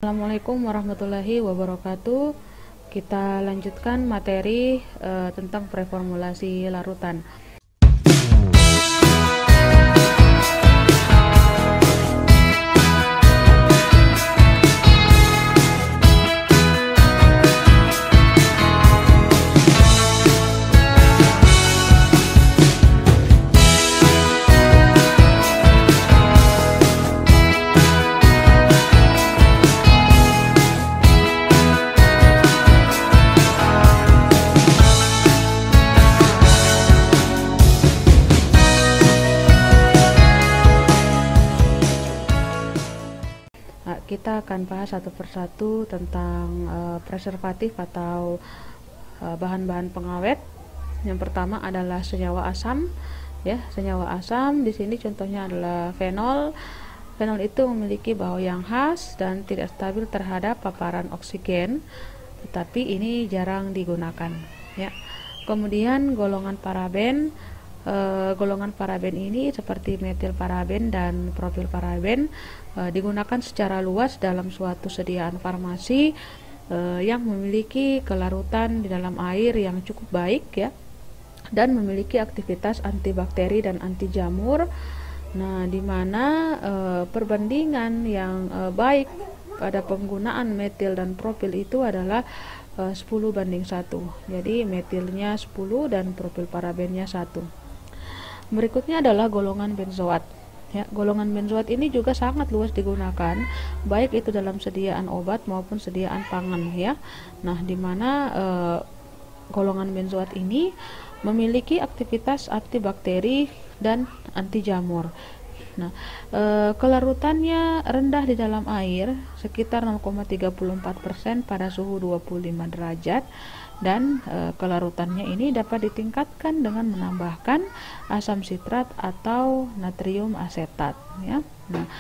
Assalamualaikum warahmatullahi wabarakatuh. Kita lanjutkan materi tentang preformulasi larutan. Kita akan bahas satu persatu tentang preservatif atau bahan-bahan pengawet. Yang pertama adalah senyawa asam, ya. Senyawa asam di sini contohnya adalah fenol. Fenol itu memiliki bau yang khas dan tidak stabil terhadap paparan oksigen, tetapi ini jarang digunakan, ya. Kemudian golongan paraben. Golongan paraben ini seperti metil paraben dan propil paraben digunakan secara luas dalam suatu sediaan farmasi yang memiliki kelarutan di dalam air yang cukup baik, ya, dan memiliki aktivitas antibakteri dan anti jamur. Nah, di mana perbandingan yang baik pada penggunaan metil dan propil itu adalah 10:1. Jadi metilnya 10 dan propil parabennya 1. Berikutnya adalah golongan benzoat. Ya, golongan benzoat ini juga sangat luas digunakan, baik itu dalam sediaan obat maupun sediaan pangan, ya. Nah, di mana golongan benzoat ini memiliki aktivitas antibakteri dan anti jamur. Nah, kelarutannya rendah di dalam air, sekitar 0,34% pada suhu 25 derajat. Dan kelarutannya ini dapat ditingkatkan dengan menambahkan asam sitrat atau natrium asetat, ya. Nah,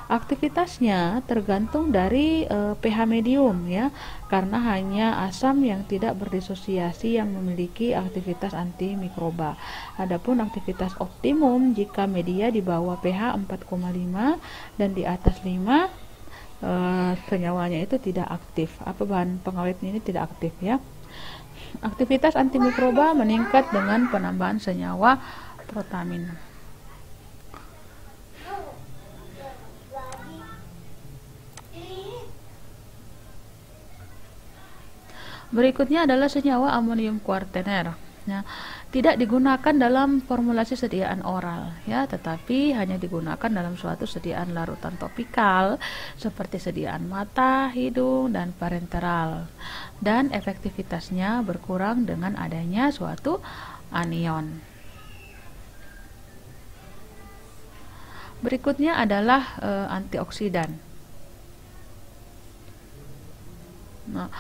aktivitasnya tergantung dari pH medium, ya, karena hanya asam yang tidak berdisosiasi yang memiliki aktivitas antimikroba. Adapun aktivitas optimum jika media di bawah pH 4,5 dan di atas 5, senyawanya itu tidak aktif. Bahan pengawetnya ini tidak aktif, ya. Aktivitas antimikroba meningkat dengan penambahan senyawa protamin. Berikutnya adalah senyawa amonium kuartener. Nah, tidak digunakan dalam formulasi sediaan oral, ya, tetapi hanya digunakan dalam suatu sediaan larutan topikal seperti sediaan mata, hidung, dan parenteral. Dan efektivitasnya berkurang dengan adanya suatu anion. Berikutnya adalah antioksidan. Nah,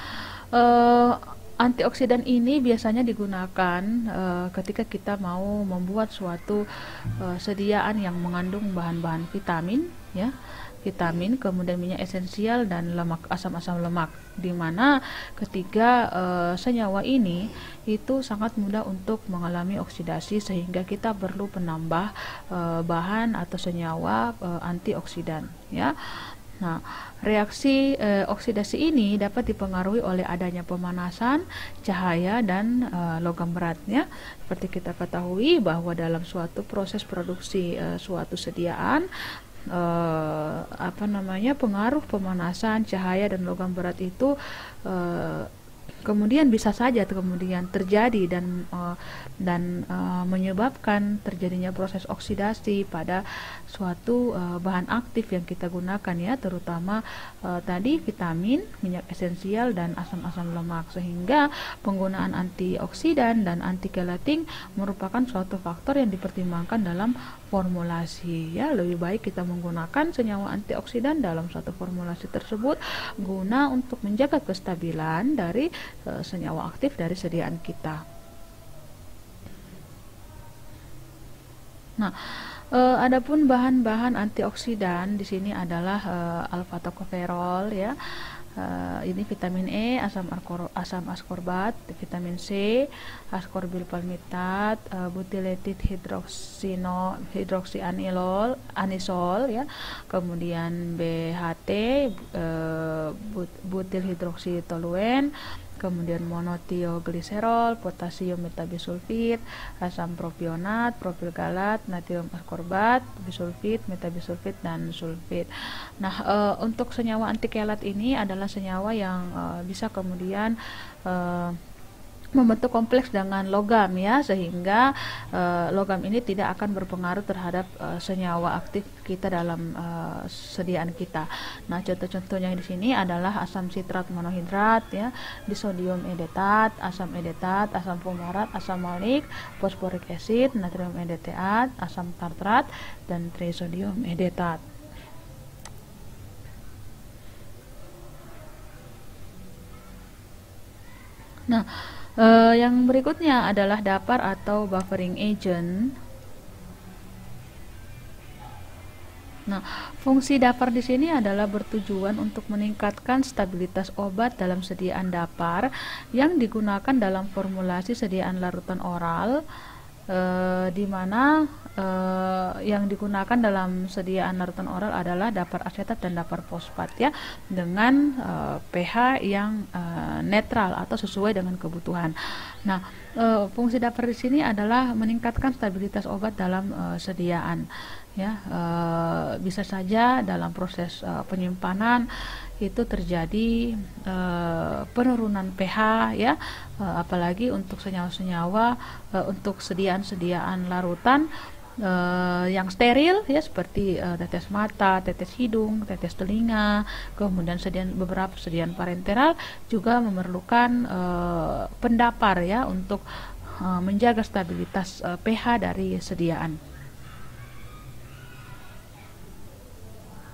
antioksidan ini biasanya digunakan ketika kita mau membuat suatu sediaan yang mengandung bahan-bahan vitamin, ya, vitamin, kemudian minyak esensial dan lemak, asam-asam lemak, di mana ketiga senyawa ini itu sangat mudah untuk mengalami oksidasi sehingga kita perlu penambah bahan atau senyawa antioksidan, ya. Nah, reaksi oksidasi ini dapat dipengaruhi oleh adanya pemanasan, cahaya, dan logam beratnya. Seperti kita ketahui bahwa dalam suatu proses produksi suatu sediaan, pengaruh pemanasan, cahaya, dan logam berat itu kemudian bisa saja kemudian terjadi dan menyebabkan terjadinya proses oksidasi pada suatu bahan aktif yang kita gunakan, ya, terutama tadi vitamin, minyak esensial, dan asam-asam lemak, sehingga penggunaan antioksidan dan anti kelating merupakan suatu faktor yang dipertimbangkan dalam formulasi, ya. Lebih baik kita menggunakan senyawa antioksidan dalam suatu formulasi tersebut guna untuk menjaga kestabilan dari senyawa aktif dari sediaan kita. Nah, adapun bahan-bahan antioksidan di sini adalah alfa tokoferol, ya. Ini vitamin E, asam askorbat, vitamin C, ascorbyl palmitat, butylated hidroksianisol, ya, kemudian BHT, butil hidroksitoluen, kemudian monotiogliserol, potasium metabisulfit, asam propionat, propil galat, natrium askorbat, bisulfit, metabisulfit, dan sulfit. Nah, untuk senyawa antikelat ini adalah senyawa yang bisa kemudian membentuk kompleks dengan logam, ya, sehingga logam ini tidak akan berpengaruh terhadap senyawa aktif kita dalam sediaan kita. Nah, contoh-contohnya di sini adalah asam sitrat monohidrat, ya, disodium edetat, asam fumarat, asam malik, fosforik acid, natrium edetat, asam tartrat, dan trisodium edetat. Nah, yang berikutnya adalah dapar atau buffering agent. Nah, fungsi dapar di sini adalah bertujuan untuk meningkatkan stabilitas obat dalam sediaan dapar yang digunakan dalam formulasi sediaan larutan oral, di mana yang digunakan dalam sediaan larutan oral adalah dapar asetat dan dapar fosfat, ya, dengan pH yang netral atau sesuai dengan kebutuhan. Nah, fungsi dapar di sini adalah meningkatkan stabilitas obat dalam sediaan, ya. Bisa saja dalam proses penyimpanan itu terjadi penurunan pH, ya, apalagi untuk senyawa-senyawa untuk sediaan-sediaan larutan yang steril, ya, seperti tetes mata, tetes hidung, tetes telinga, kemudian beberapa sediaan parenteral juga memerlukan pendapar, ya, untuk menjaga stabilitas pH dari sediaan.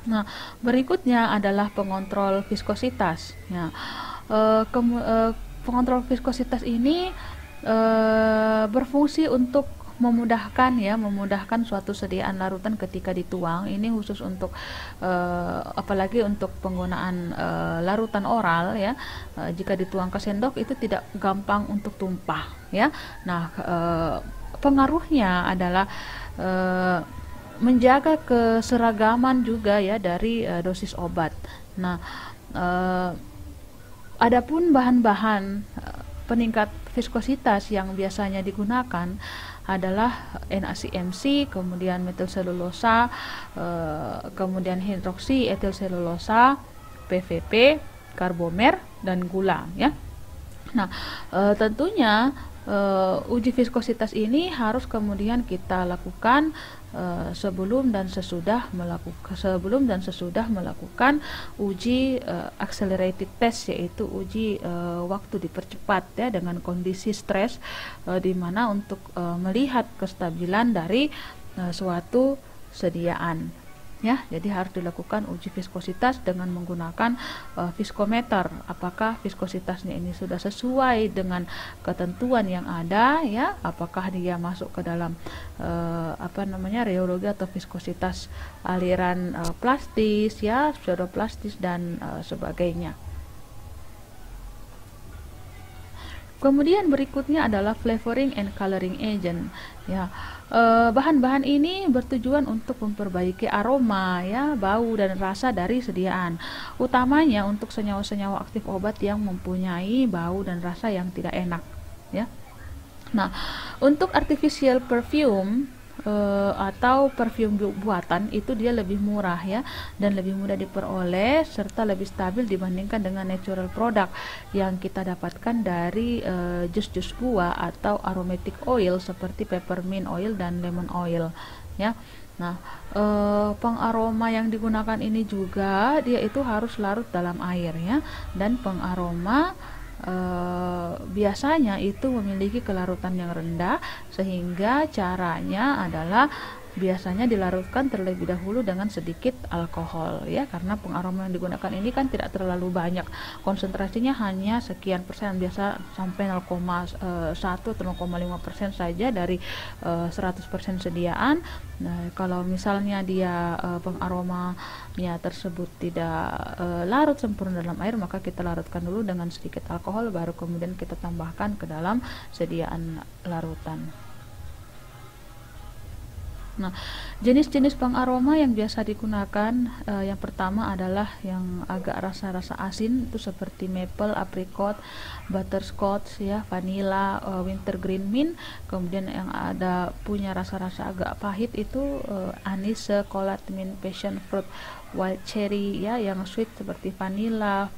Nah, berikutnya adalah pengontrol viskositas. Ya, pengontrol viskositas ini berfungsi untuk memudahkan suatu sediaan larutan ketika dituang. Ini khusus untuk apalagi untuk penggunaan larutan oral, ya. Jika dituang ke sendok itu tidak gampang untuk tumpah, ya. Nah, pengaruhnya adalah menjaga keseragaman juga, ya, dari dosis obat. Nah, adapun bahan-bahan peningkat viskositas yang biasanya digunakan adalah NaCMC, kemudian metilselulosa, kemudian hidroksietilselulosa, PVP, karbomer, dan gula, ya. Nah, tentunya uji viskositas ini harus kemudian kita lakukan sebelum dan sesudah melakukan uji accelerated test, yaitu uji waktu dipercepat, ya, dengan kondisi stres, di mana untuk melihat kestabilan dari suatu sediaan, ya. Jadi harus dilakukan uji viskositas dengan menggunakan viskometer. Apakah viskositasnya ini sudah sesuai dengan ketentuan yang ada, ya? Apakah dia masuk ke dalam rheologi atau viskositas aliran plastis, ya, pseudoplastis, dan sebagainya. Kemudian berikutnya adalah flavoring and coloring agent, ya. Bahan-bahan ini bertujuan untuk memperbaiki aroma, ya, bau, dan rasa dari sediaan, utamanya untuk senyawa-senyawa aktif obat yang mempunyai bau dan rasa yang tidak enak, ya. Nah, untuk artificial perfume atau parfum buatan itu dia lebih murah, ya, dan lebih mudah diperoleh serta lebih stabil dibandingkan dengan natural product yang kita dapatkan dari jus-jus buah atau aromatic oil seperti peppermint oil dan lemon oil, ya. Nah, pengaroma yang digunakan ini juga dia itu harus larut dalam air, ya, dan pengaroma biasanya itu memiliki kelarutan yang rendah, sehingga caranya adalah biasanya dilarutkan terlebih dahulu dengan sedikit alkohol, ya, karena pengaroma yang digunakan ini kan tidak terlalu banyak, konsentrasinya hanya sekian persen, biasa sampai 0,1 atau 0,5% saja dari 100% sediaan. Nah, kalau misalnya dia pengaromanya tersebut tidak larut sempurna dalam air, maka kita larutkan dulu dengan sedikit alkohol, baru kemudian kita tambahkan ke dalam sediaan larutan. Nah, jenis-jenis pengaroma yang biasa digunakan, yang pertama adalah yang agak rasa-rasa asin, itu seperti maple, apricot, butterscotch, ya, vanilla, wintergreen mint. Kemudian yang ada punya rasa-rasa agak pahit itu anis, coconut, mint, passion fruit, wild cherry, ya, yang sweet seperti vanilla,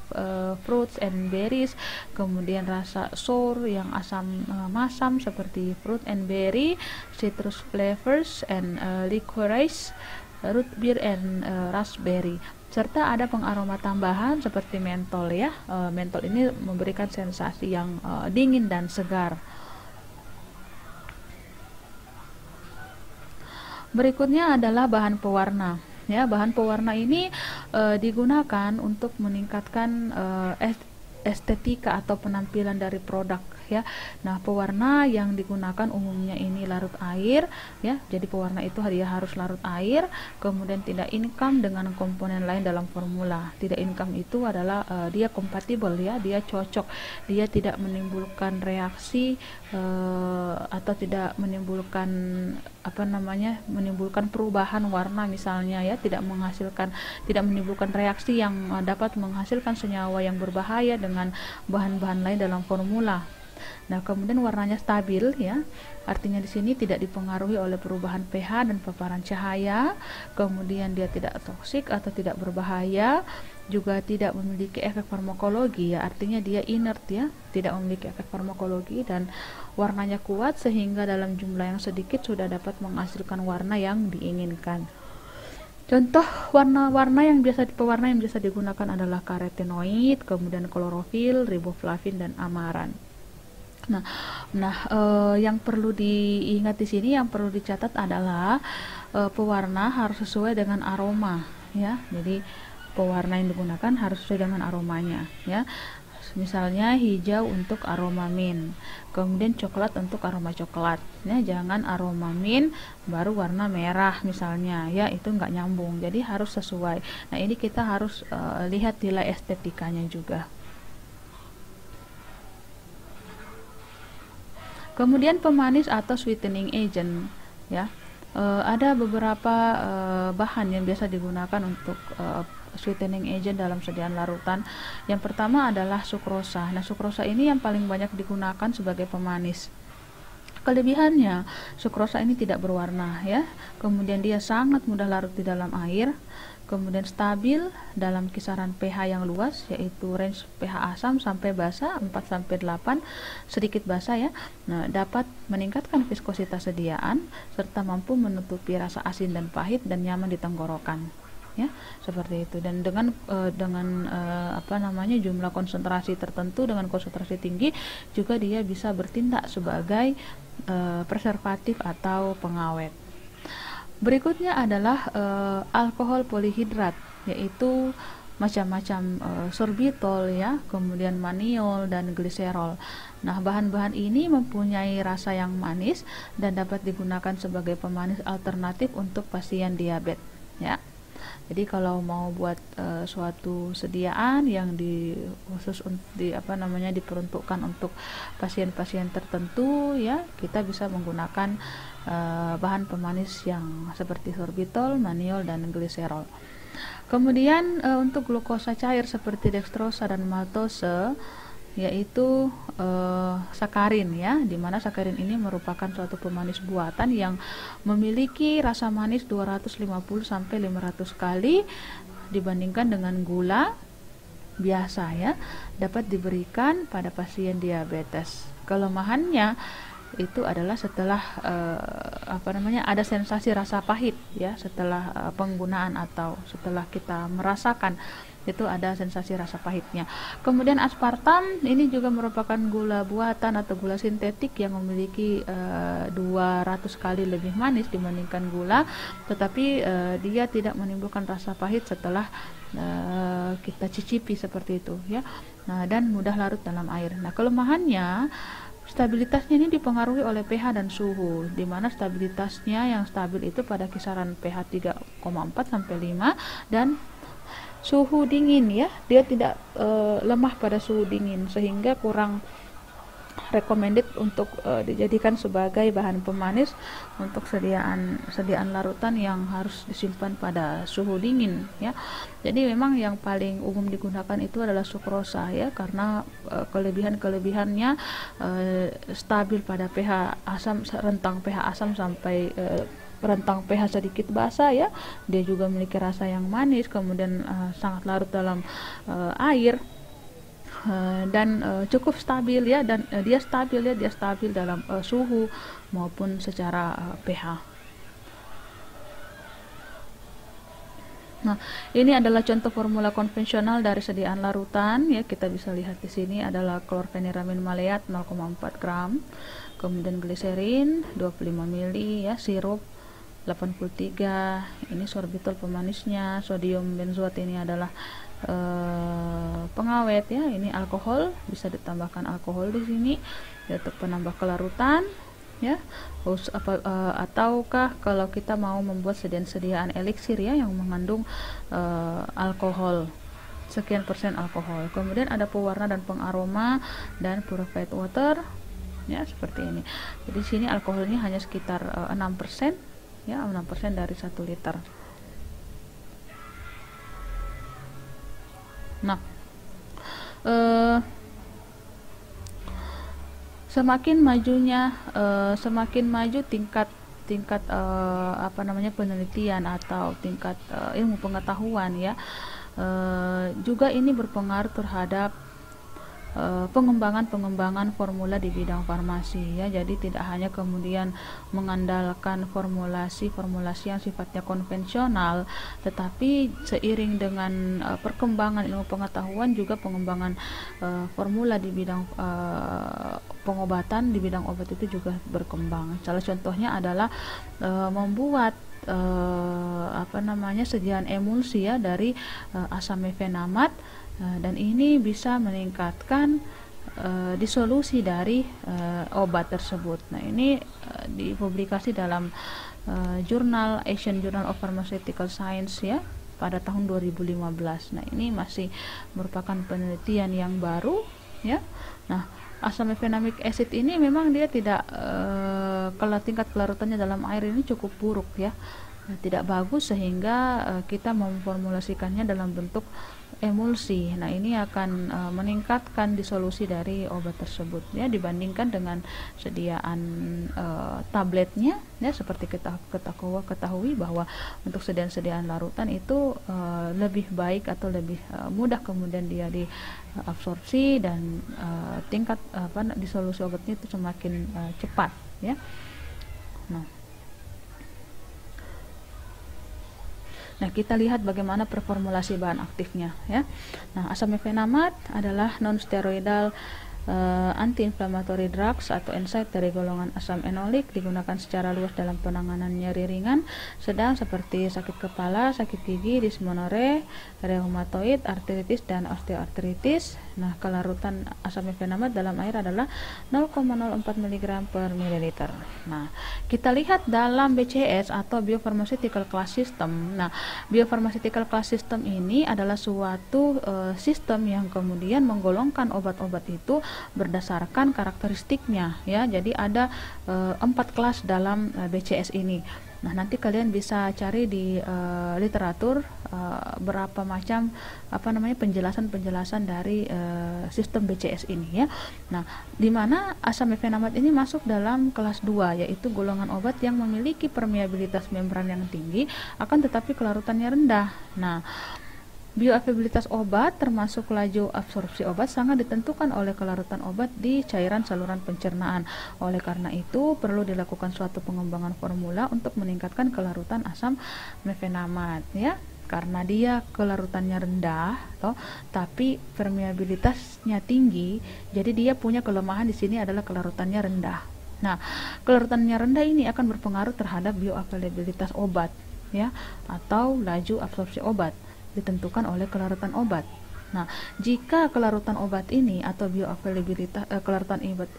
fruits and berries. Kemudian rasa sour yang asam masam seperti fruit and berry, citrus flavors and licorice, root beer and raspberry. Serta ada pengaroma tambahan seperti mentol, ya. Mentol ini memberikan sensasi yang dingin dan segar. Berikutnya adalah bahan pewarna. Ya, bahan pewarna ini digunakan untuk meningkatkan estetika atau penampilan dari produk, ya. Nah, pewarna yang digunakan umumnya ini larut air, ya. Jadi pewarna itu dia harus larut air, kemudian tidak income dengan komponen lain dalam formula. Tidak income itu adalah dia kompatibel, ya, dia cocok, dia tidak menimbulkan reaksi atau tidak menimbulkan menimbulkan perubahan warna misalnya, ya, tidak menimbulkan reaksi yang dapat menghasilkan senyawa yang berbahaya dengan bahan-bahan lain dalam formula. Nah, kemudian warnanya stabil, ya. Artinya di sini tidak dipengaruhi oleh perubahan pH dan paparan cahaya. Kemudian dia tidak toksik atau tidak berbahaya, juga tidak memiliki efek farmakologi, ya. Artinya dia inert, ya, tidak memiliki efek farmakologi, dan warnanya kuat sehingga dalam jumlah yang sedikit sudah dapat menghasilkan warna yang diinginkan. Contoh warna-warna yang pewarna yang biasa digunakan adalah karotenoid, kemudian klorofil, riboflavin, dan amaran. Yang perlu diingat di sini, yang perlu dicatat adalah pewarna harus sesuai dengan aroma, ya. Jadi pewarna yang digunakan harus sesuai dengan aromanya, ya. Misalnya hijau untuk aroma mint, kemudian coklat untuk aroma coklat, ya. Jangan aroma mint baru warna merah misalnya, ya, itu nggak nyambung. Jadi harus sesuai. Nah, ini kita harus lihat nilai estetikanya juga. Kemudian pemanis atau sweetening agent, ya. Ada beberapa bahan yang biasa digunakan untuk sweetening agent dalam sediaan larutan. Yang pertama adalah sukrosa. Nah, sukrosa ini yang paling banyak digunakan sebagai pemanis. Kelebihannya, sukrosa ini tidak berwarna, ya. Kemudian dia sangat mudah larut di dalam air. Kemudian stabil dalam kisaran pH yang luas, yaitu range pH asam sampai basa 4-8, sedikit basa, ya. Nah, dapat meningkatkan viskositas sediaan serta mampu menutupi rasa asin dan pahit dan nyaman di tenggorokan, ya, seperti itu. Dan dengan jumlah konsentrasi tertentu, dengan konsentrasi tinggi juga dia bisa bertindak sebagai preservatif atau pengawet. Berikutnya adalah alkohol polihidrat, yaitu macam-macam sorbitol, ya, kemudian maniol dan gliserol. Nah, bahan-bahan ini mempunyai rasa yang manis dan dapat digunakan sebagai pemanis alternatif untuk pasien diabetes, ya. Jadi kalau mau buat suatu sediaan yang diperuntukkan untuk pasien-pasien tertentu, ya, kita bisa menggunakan bahan pemanis yang seperti sorbitol, maniol, dan gliserol. Kemudian untuk glukosa cair seperti dextrosa dan maltose, yaitu sakarin, ya, dimana sakarin ini merupakan suatu pemanis buatan yang memiliki rasa manis 250-500 kali dibandingkan dengan gula biasa, ya, dapat diberikan pada pasien diabetes. Kelemahannya itu adalah setelah ada sensasi rasa pahit, ya, setelah penggunaan atau setelah kita merasakan, itu ada sensasi rasa pahitnya. Kemudian aspartam ini juga merupakan gula buatan atau gula sintetik yang memiliki 200 kali lebih manis dibandingkan gula, tetapi dia tidak menimbulkan rasa pahit setelah kita cicipi seperti itu, ya. Nah, dan mudah larut dalam air. Nah, kelemahannya, stabilitasnya ini dipengaruhi oleh pH dan suhu, di mana stabilitasnya yang stabil itu pada kisaran pH 3,4 sampai 5 dan suhu dingin, ya, dia tidak lemah pada suhu dingin sehingga kurang recommended untuk dijadikan sebagai bahan pemanis untuk sediaan larutan yang harus disimpan pada suhu dingin ya. Jadi memang yang paling umum digunakan itu adalah sukrosa ya, karena kelebihan-kelebihannya stabil pada pH asam, rentang pH asam sampai rentang pH sedikit basa ya. Dia juga memiliki rasa yang manis, kemudian sangat larut dalam air. Dan cukup stabil ya, dan dia stabil dalam suhu maupun secara pH. Nah, ini adalah contoh formula konvensional dari sediaan larutan ya. Kita bisa lihat di sini adalah klorfeniramin maleat 0,4 gram, kemudian gliserin 25 ml ya, sirup 83, ini sorbitol pemanisnya, sodium benzoat ini adalah pengawet ya, ini alkohol, bisa ditambahkan alkohol di sini ya, untuk penambah kelarutan ya. Ataukah kalau kita mau membuat sediaan eliksir ya yang mengandung alkohol, sekian persen alkohol. Kemudian ada pewarna dan pengaroma dan purified water ya, seperti ini. Jadi di sini alkoholnya hanya sekitar 6% ya, 6% dari 1 liter. Nah, semakin maju tingkat penelitian atau tingkat ilmu pengetahuan ya, juga ini berpengaruh terhadap pengembangan formula di bidang farmasi ya. Jadi tidak hanya kemudian mengandalkan formulasi yang sifatnya konvensional, tetapi seiring dengan perkembangan ilmu pengetahuan juga pengembangan formula di bidang pengobatan, di bidang obat itu juga berkembang. Salah contohnya adalah membuat sediaan emulsi ya dari asam mefenamat, dan ini bisa meningkatkan disolusi dari obat tersebut. Nah, ini dipublikasi dalam jurnal Asian Journal of Pharmaceutical Science ya pada tahun 2015. Nah, ini masih merupakan penelitian yang baru ya. Nah, asam mefenamic acid ini memang dia tidak kalau tingkat kelarutannya dalam air ini cukup buruk ya, tidak bagus, sehingga kita memformulasikannya dalam bentuk emulsi. Nah, ini akan meningkatkan disolusi dari obat tersebut ya, dibandingkan dengan sediaan tabletnya ya. Seperti kita ketahui bahwa untuk sediaan larutan itu lebih baik atau lebih mudah kemudian dia diabsorpsi, dan tingkat disolusi obatnya itu semakin cepat ya. Nah, kita lihat bagaimana performulasi bahan aktifnya ya. Nah, asam mefenamat adalah non-steroidal anti-inflammatory drugs atau NSAID dari golongan asam enolik, digunakan secara luas dalam penanganan nyeri ringan, sedang seperti sakit kepala, sakit gigi, dismenore, reumatoid, artritis, dan osteoartritis. Nah, kelarutan asam mefenamat dalam air adalah 0,04 mg per mililiter. Nah, kita lihat dalam BCS atau Biopharmaceutical Class System. Nah, Biopharmaceutical Class System ini adalah suatu sistem yang kemudian menggolongkan obat-obat itu berdasarkan karakteristiknya ya. Jadi ada 4 kelas dalam BCS ini. Nah, nanti kalian bisa cari di literatur berapa macam penjelasan dari sistem BCS ini ya. Nah, di mana asam mefenamat ini masuk dalam kelas 2, yaitu golongan obat yang memiliki permeabilitas membran yang tinggi akan tetapi kelarutannya rendah. Nah, bioavailabilitas obat termasuk laju absorpsi obat sangat ditentukan oleh kelarutan obat di cairan saluran pencernaan. Oleh karena itu perlu dilakukan suatu pengembangan formula untuk meningkatkan kelarutan asam mefenamat ya. Karena dia kelarutannya rendah tapi permeabilitasnya tinggi, jadi dia punya kelemahan di sini adalah kelarutannya rendah. Nah, kelarutannya rendah ini akan berpengaruh terhadap bioavailabilitas obat ya, atau laju absorpsi obat ditentukan oleh kelarutan obat. Nah, jika kelarutan obat ini atau bioavailabilitas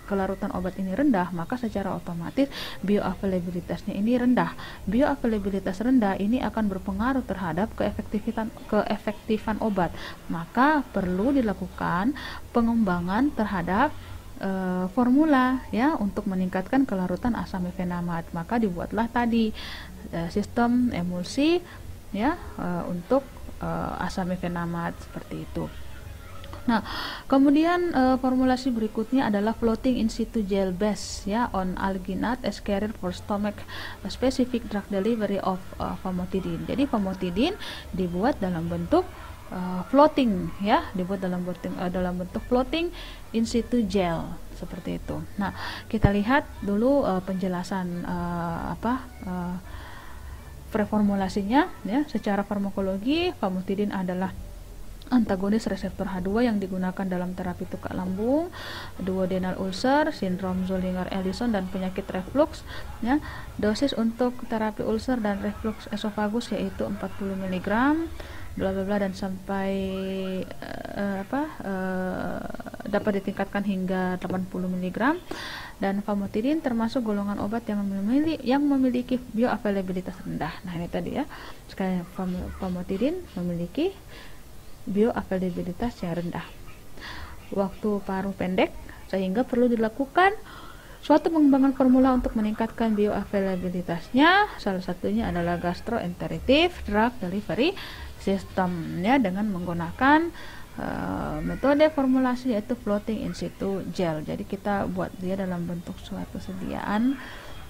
kelarutan obat ini rendah, maka secara otomatis bioavailabilitasnya ini rendah. Bioavailabilitas rendah ini akan berpengaruh terhadap keefektifan obat. Maka perlu dilakukan pengembangan terhadap formula ya untuk meningkatkan kelarutan asam mefenamat. Maka dibuatlah tadi sistem emulsi ya untuk asam mefenamat seperti itu. Nah, kemudian formulasi berikutnya adalah floating in situ gel base ya on alginate as carrier for stomach specific drug delivery of famotidine. Jadi famotidine dibuat dalam bentuk floating ya, dibuat dalam bentuk floating in situ gel seperti itu. Nah, kita lihat dulu penjelasan preformulasinya ya. Secara farmakologi, famotidine adalah antagonis reseptor H2 yang digunakan dalam terapi tukak lambung, duodenal ulcer, sindrom Zollinger-Ellison dan penyakit reflux ya. Dosis untuk terapi ulcer dan reflux esofagus yaitu 40 mg bla bla bla dan sampai dapat ditingkatkan hingga 80 mg. Dan famotidine termasuk golongan obat yang memiliki bioavailabilitas rendah. Nah, ini tadi ya. Sekali famotidine memiliki bioavailabilitas yang rendah, waktu paruh pendek, sehingga perlu dilakukan suatu pengembangan formula untuk meningkatkan bioavailabilitasnya. Salah satunya adalah gastroenteritic drug delivery system ya, dengan menggunakan metode formulasi yaitu floating in situ gel. Jadi kita buat dia dalam bentuk suatu sediaan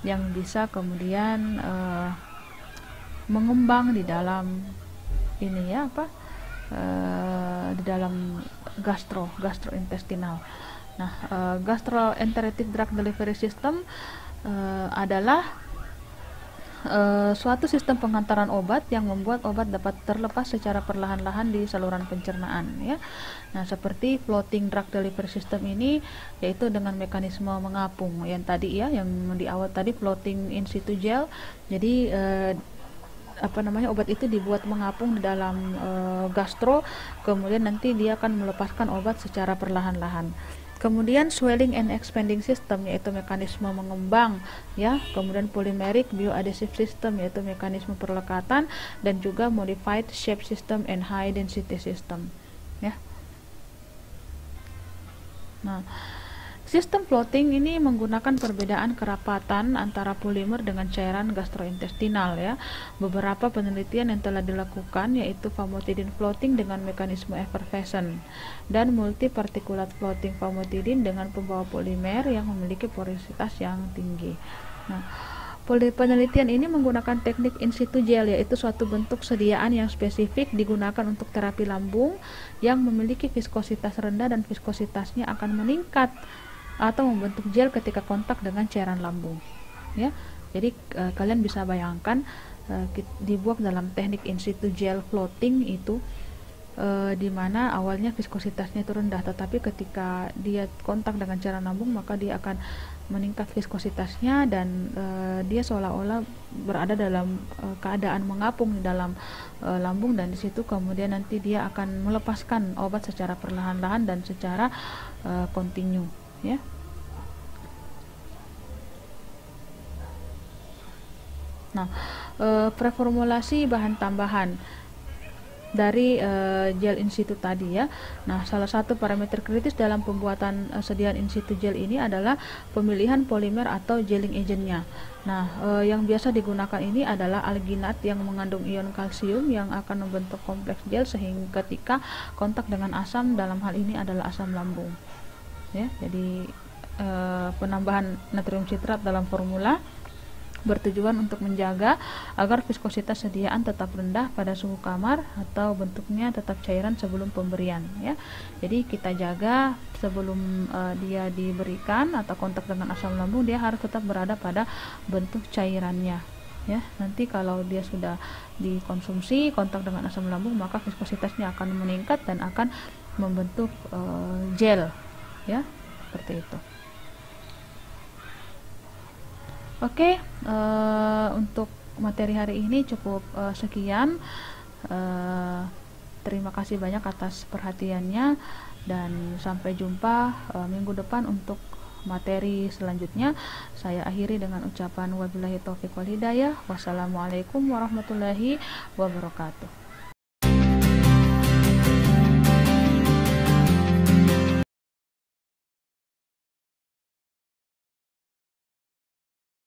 yang bisa kemudian mengembang di dalam ini ya di dalam gastrointestinal. Nah, gastroenteritic drug delivery system adalah suatu sistem pengantaran obat yang membuat obat dapat terlepas secara perlahan-lahan di saluran pencernaan ya. Nah, seperti floating drug delivery system ini yaitu dengan mekanisme mengapung yang tadi ya, yang di awal tadi floating in situ gel. Jadi obat itu dibuat mengapung di dalam gastro, kemudian nanti dia akan melepaskan obat secara perlahan-lahan. Kemudian swelling and expanding system yaitu mekanisme mengembang ya, kemudian polymeric bioadhesive system yaitu mekanisme perlekatan, dan juga modified shape system and high density system ya. Nah, sistem floating ini menggunakan perbedaan kerapatan antara polimer dengan cairan gastrointestinal ya. Beberapa penelitian yang telah dilakukan yaitu famotidine floating dengan mekanisme effervescent dan multiparticulate floating famotidine dengan pembawa polimer yang memiliki porositas yang tinggi. Nah, penelitian ini menggunakan teknik in situ gel yaitu suatu bentuk sediaan yang spesifik digunakan untuk terapi lambung yang memiliki viskositas rendah dan viskositasnya akan meningkat atau membentuk gel ketika kontak dengan cairan lambung ya. Jadi kalian bisa bayangkan dibuat dalam teknik in situ gel floating itu di mana awalnya viskositasnya itu rendah, tetapi ketika dia kontak dengan cairan lambung maka dia akan meningkat viskositasnya dan dia seolah-olah berada dalam keadaan mengapung di dalam lambung, dan di situ kemudian nanti dia akan melepaskan obat secara perlahan-lahan dan secara kontinu ya. Nah, preformulasi bahan tambahan dari gel in situ tadi ya. Nah, salah satu parameter kritis dalam pembuatan sediaan in situ gel ini adalah pemilihan polimer atau gelling agentnya. Nah, yang biasa digunakan ini adalah alginat yang mengandung ion kalsium yang akan membentuk kompleks gel sehingga ketika kontak dengan asam, dalam hal ini adalah asam lambung ya. Jadi penambahan natrium sitrat dalam formula bertujuan untuk menjaga agar viskositas sediaan tetap rendah pada suhu kamar atau bentuknya tetap cairan sebelum pemberian ya. Jadi kita jaga sebelum dia diberikan atau kontak dengan asam lambung, dia harus tetap berada pada bentuk cairannya ya. Nanti kalau dia sudah dikonsumsi kontak dengan asam lambung, maka viskositasnya akan meningkat dan akan membentuk gel ya, seperti itu. Oke, untuk materi hari ini cukup sekian. Terima kasih banyak atas perhatiannya dan sampai jumpa minggu depan untuk materi selanjutnya. Saya akhiri dengan ucapan wabillahi taufiq wal hidayah. Wassalamualaikum warahmatullahi wabarakatuh.